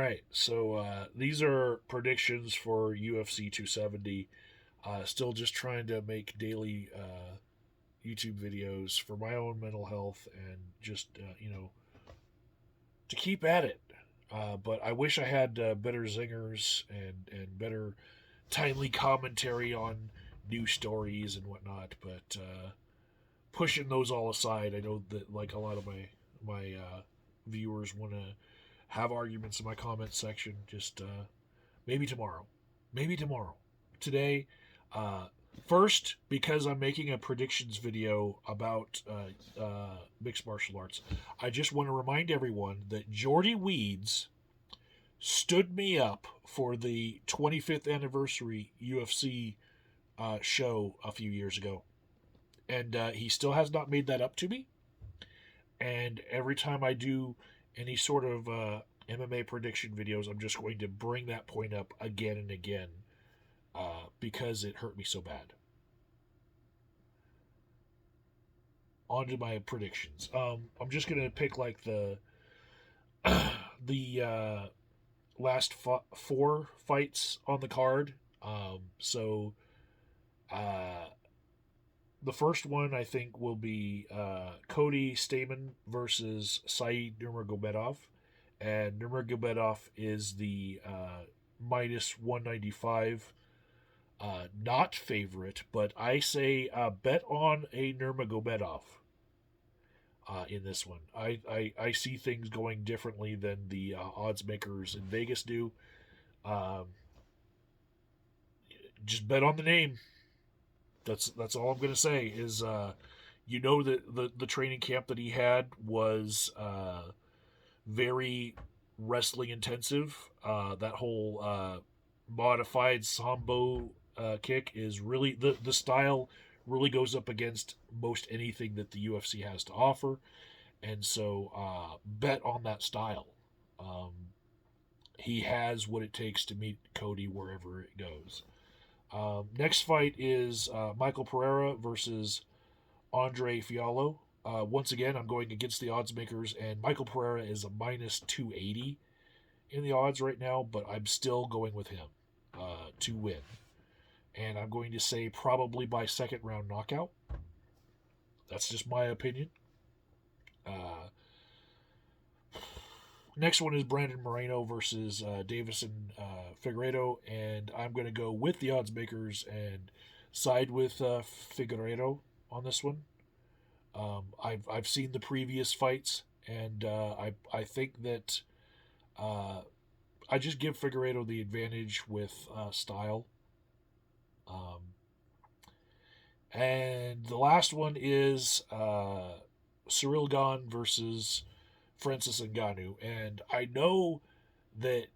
right, so these are predictions for UFC 270. Still just trying to make daily YouTube videos for my own mental health and just, to keep at it. But I wish I had better zingers and better timely commentary on new stories and whatnot. But pushing those all aside, I know that like a lot of my viewers want to have arguments in my comment section. Just maybe tomorrow, maybe tomorrow. Today, uh, first because I'm making a predictions video about mixed martial arts, I just want to remind everyone that Jordy Weeds stood me up for the 25th anniversary UFC show a few years ago, and he still has not made that up to me. And every time I do any sort of MMA prediction videos, I'm just going to bring that point up again and again because it hurt me so bad. On to my predictions. I'm just gonna pick like the last four fights on the card. So uh, the first one I think will be Cody Stamen versus Syed Nurmagomedov, and Nurmagomedov is the minus 195 not favorite, but I say bet on a Nurmagomedov in this one. I see things going differently than the odds makers in Vegas do. Um, just bet on the name. That's all I'm gonna say. Is that the training camp that he had was very wrestling intensive. That whole modified sambo kick is really the style really goes up against most anything that the UFC has to offer, and so bet on that style. Um, he has what it takes to meet Cody wherever it goes. Next fight is Michael Pereira versus Andre Fialo. Once again, I'm going against the odds makers, and Michael Pereira is a minus 280 in the odds right now, but I'm still going with him to win. And I'm going to say probably by second round knockout. That's just my opinion. Uh, Next one is Brandon Moreno versus Davidson Figuereto, and I'm going to go with the odds makers and side with Figuereto on this one. I've seen the previous fights, and I think that I just give Figueredo the advantage with style. Um, and the last one is Cyril Gane versus Francis Ngannou. And I know that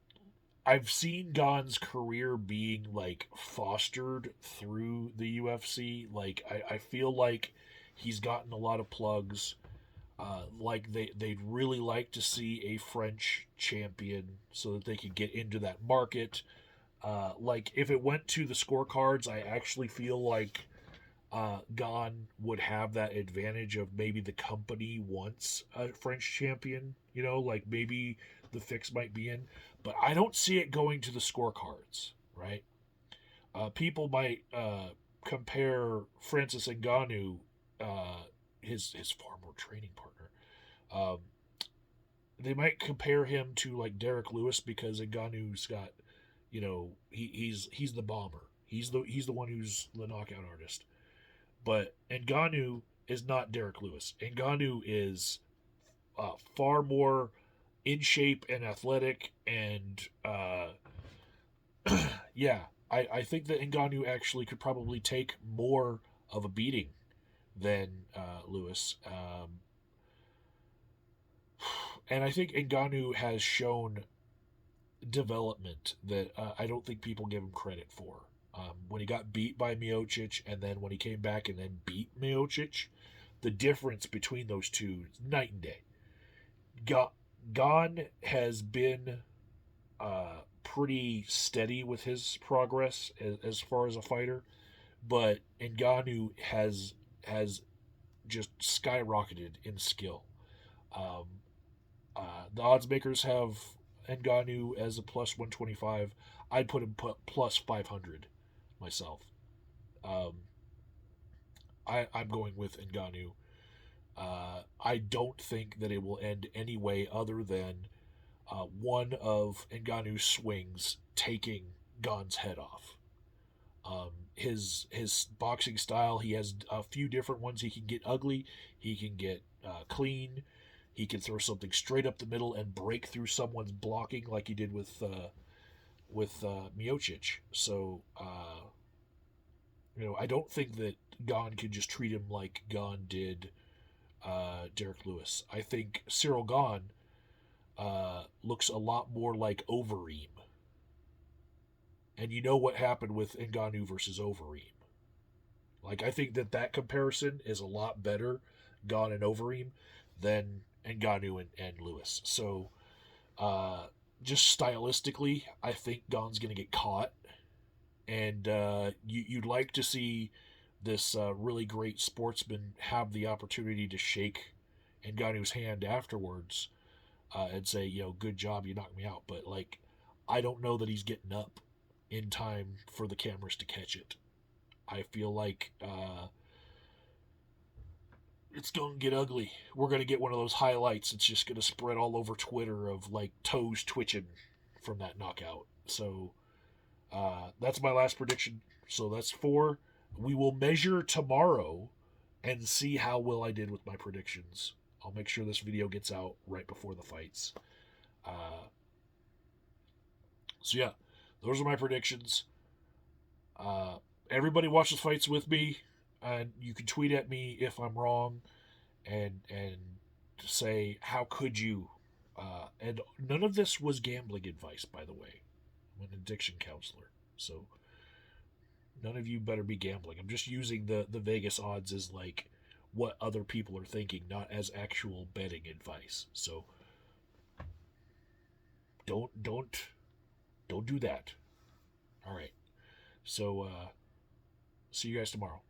I've seen Gane's career being like fostered through the UFC. Like I feel like he's gotten a lot of plugs. Like they'd really like to see a French champion so that they could get into that market. Like if it went to the scorecards, I actually feel like Gane would have that advantage of maybe the company wants a French champion. Like maybe the fix might be in, but I don't see it going to the scorecards. Right? People might compare Francis Ngannou, his former training partner. Um, they might compare him to like Derek Lewis because Ngannou's got, he's the bomber. He's the one who's the knockout artist. But Ngannou is not Derek Lewis. Ngannou is far more in shape and athletic, and yeah, I think that Ngannou actually could probably take more of a beating than Lewis. And I think Ngannou has shown development that I don't think people give him credit for. When he got beat by Miocic, and then when he came back and then beat Miocic, the difference between those two is night and day. Gane has been pretty steady with his progress as far as a fighter, but Ngannou has just skyrocketed in skill. Um, the odds makers Ngannou as a plus 125. I'd put him plus 500 myself. Um, I'm going with Ngannou. I don't think that it will end any way other than one of Ngannou's swings taking Gon's head off. His boxing style, he has a few different ones. He can get ugly, he can get clean, he can throw something straight up the middle and break through someone's blocking like he did with Miocic. So I don't think that Gon can just treat him like Gon did Derek Lewis. I think Cyril Gahn looks a lot more like Overeem. And you know what happened with Ngannou versus Overeem. Like, I think that comparison is a lot better, Gahn and Overeem, than Ngannou and Lewis. So, just stylistically, I think Gahn's going to get caught. And you'd like to see this really great sportsman have the opportunity to shake Ngannou's hand afterwards and say, good job, you knocked me out. But, like, I don't know that he's getting up in time for the cameras to catch it. I feel like it's going to get ugly. We're going to get one of those highlights. It's just going to spread all over Twitter of, like, toes twitching from that knockout. So that's my last prediction. So that's 4. We will measure tomorrow and see how well I did with my predictions. I'll make sure this video gets out right before the fights. So yeah, those are my predictions. Everybody watches fights with me, and you can tweet at me if I'm wrong, and say, how could you? And none of this was gambling advice, by the way. I'm an addiction counselor, so none of you better be gambling. I'm just using the Vegas odds as like what other people are thinking, not as actual betting advice. So don't do that. All right. So see you guys tomorrow.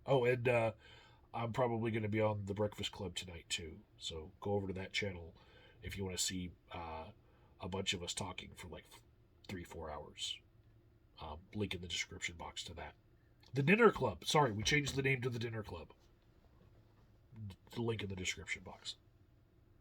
Oh, and I'm probably going to be on the Breakfast Club tonight too. So go over to that channel if you want to see a bunch of us talking for like 3-4 hours. Link in the description box to that. The Dinner Club. Sorry, we changed the name to the Dinner Club. The link in the description box.